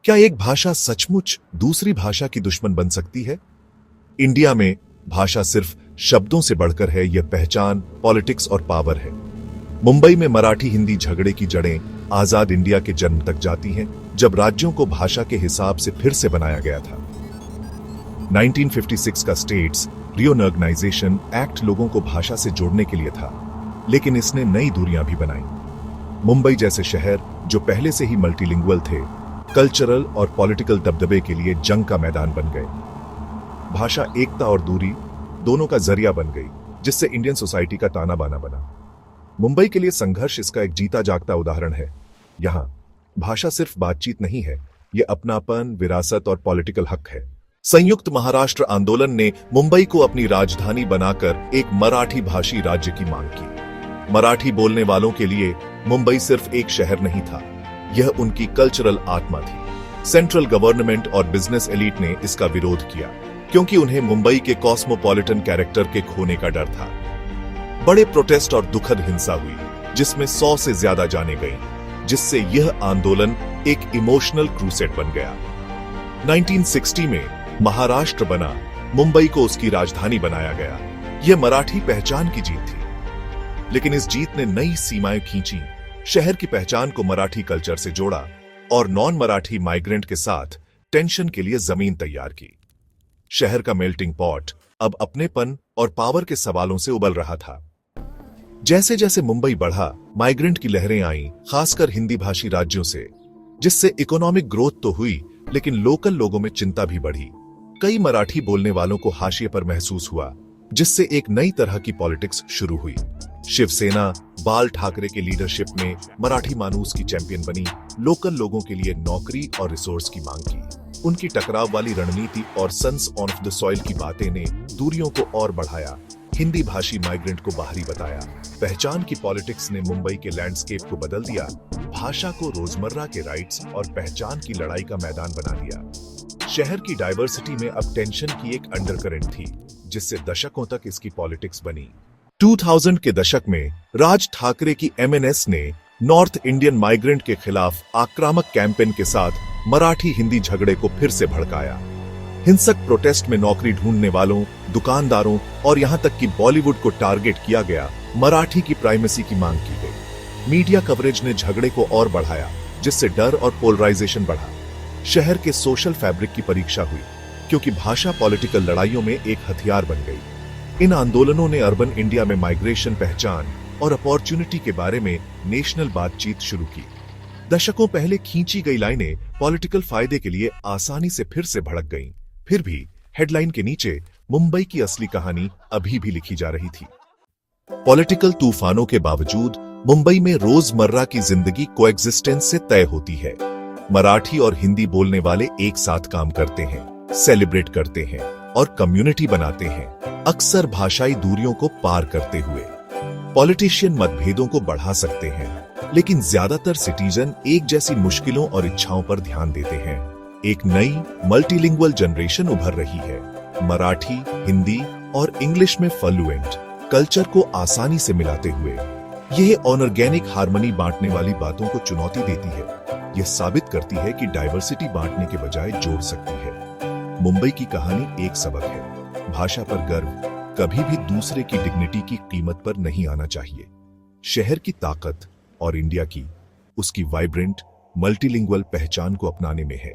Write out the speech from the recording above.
क्या एक भाषा सचमुच दूसरी भाषा की दुश्मन बन सकती है? इंडिया में भाषा सिर्फ शब्दों से बढ़कर है, यह पहचान, पॉलिटिक्स और पावर है। मुंबई में मराठी हिंदी झगड़े की जड़ें आजाद इंडिया के जन्म तक जाती हैं, जब राज्यों को भाषा के हिसाब से फिर से बनाया गया था। 1956 का स्टेट्स रिओर्गनाइजेशन एक्ट लोगों को भाषा से जोड़ने के लिए था, लेकिन इसने नई दूरियां भी बनाई। मुंबई जैसे शहर जो पहले से ही मल्टीलिंगुअल थे, कल्चरल और पॉलिटिकल दबदबे के लिए जंग का मैदान बन गए। भाषा एकता और दूरी दोनों का जरिया बन गई, जिससे इंडियन सोसाइटी का ताना बाना बना। मुंबई के लिए संघर्ष इसका एक जीता जागता उदाहरण है। यहां भाषा सिर्फ बातचीत नहीं है, यह अपनापन, विरासत और पॉलिटिकल हक है। संयुक्त महाराष्ट्र आंदोलन ने मुंबई को अपनी राजधानी बनाकर एक मराठी भाषी राज्य की मांग की। मराठी बोलने वालों के लिए मुंबई सिर्फ एक शहर नहीं था, यह उनकी कल्चरल आत्मा थी। सेंट्रल गवर्नमेंट और बिजनेस एलीट ने इसका विरोध किया, क्योंकि उन्हें मुंबई के कॉस्मोपॉलिटन कैरेक्टर के खोने का डर था। बड़े प्रोटेस्ट और दुखद हिंसा हुई, जिसमें 100 से ज्यादा जाने गई, जिससे यह आंदोलन एक इमोशनल क्रूसेड बन गया। 1960 में महाराष्ट्र बना, मुंबई को उसकी राजधानी बनाया गया। यह मराठी पहचान की जीत थी, लेकिन इस जीत ने नई सीमाएं खींची, शहर की पहचान को मराठी कल्चर से जोड़ा और नॉन मराठी माइग्रेंट के साथ टेंशन के लिए जमीन तैयार की। शहर का मेल्टिंग पॉट अब अपनेपन और पावर के सवालों से उबल रहा था। जैसे जैसे मुंबई बढ़ा, माइग्रेंट की लहरें आईं, खासकर हिंदी भाषी राज्यों से, जिससे इकोनॉमिक ग्रोथ तो हुई, लेकिन लोकल लोगों में चिंता भी बढ़ी। कई मराठी बोलने वालों को हाशिए पर महसूस हुआ, जिससे एक नई तरह की पॉलिटिक्स शुरू हुई। शिवसेना बाल ठाकरे के लीडरशिप में मराठी मानूस की चैंपियन बनी, लोकल लोगों के लिए नौकरी और रिसोर्स की मांग की। उनकी टकराव वाली रणनीति और सन्स ऑफ द सॉइल की बातें ने दूरियों को और बढ़ाया, हिंदी भाषी माइग्रेंट को बाहरी बताया। पहचान की पॉलिटिक्स ने मुंबई के लैंडस्केप को बदल दिया, भाषा को रोजमर्रा के राइट्स और पहचान की लड़ाई का मैदान बना दिया। शहर की डाइवर्सिटी में अब टेंशन की एक अंडरकरेंट थी, जिससे दशकों तक इसकी पॉलिटिक्स बनी। 2000 के दशक में राज ठाकरे की एमएनएस ने नॉर्थ इंडियन माइग्रेंट के खिलाफ आक्रामक कैंपेन के साथ मराठी हिंदी झगड़े को फिर से भड़काया। हिंसक प्रोटेस्ट में नौकरी ढूंढने वालों, दुकानदारों और यहां तक कि बॉलीवुड को टारगेट किया गया। मराठी की प्राइमेसी की मांग की गई। मीडिया कवरेज ने झगड़े को और बढ़ाया, जिससे डर और पोलराइजेशन बढ़ा। शहर के सोशल फैब्रिक की परीक्षा हुई, क्योंकि भाषा पॉलिटिकल लड़ाइयों में एक हथियार बन गई। इन आंदोलनों ने अर्बन इंडिया में माइग्रेशन, पहचान और अपॉर्चुनिटी के बारे में नेशनल बातचीत शुरू की। दशकों पहले खींची गई लाइनें पॉलिटिकल फायदे के लिए आसानी से फिर से भड़क गईं। फिर भी हेडलाइन के नीचे मुंबई की असली कहानी अभी भी लिखी जा रही थी। पॉलिटिकल तूफानों के बावजूद मुंबई में रोजमर्रा की जिंदगी कोएग्जिस्टेंस से तय होती है। मराठी और हिंदी बोलने वाले एक साथ काम करते हैं, सेलिब्रेट करते हैं और कम्युनिटी बनाते हैं, अक्सर भाषाई दूरियों को पार करते हुए। पॉलिटिशियन मतभेदों को बढ़ा सकते हैं, लेकिन ज्यादातर सिटीजन एक जैसी मुश्किलों और इच्छाओं पर ध्यान देते हैं। एक नई मल्टीलिंगुअल जनरेशन उभर रही है, मराठी, हिंदी और इंग्लिश में फ्लुएंट, कल्चर को आसानी से मिलाते हुए। यह ऑर्गेनिक हार्मनी बांटने वाली बातों को चुनौती देती है। यह साबित करती है कि डाइवर्सिटी बांटने के बजाय जोड़ सकती है। मुंबई की कहानी एक सबक है, भाषा पर गर्व कभी भी दूसरे की डिग्निटी की कीमत पर नहीं आना चाहिए। शहर की ताकत और इंडिया की उसकी वाइब्रेंट मल्टीलिंगुअल पहचान को अपनाने में है।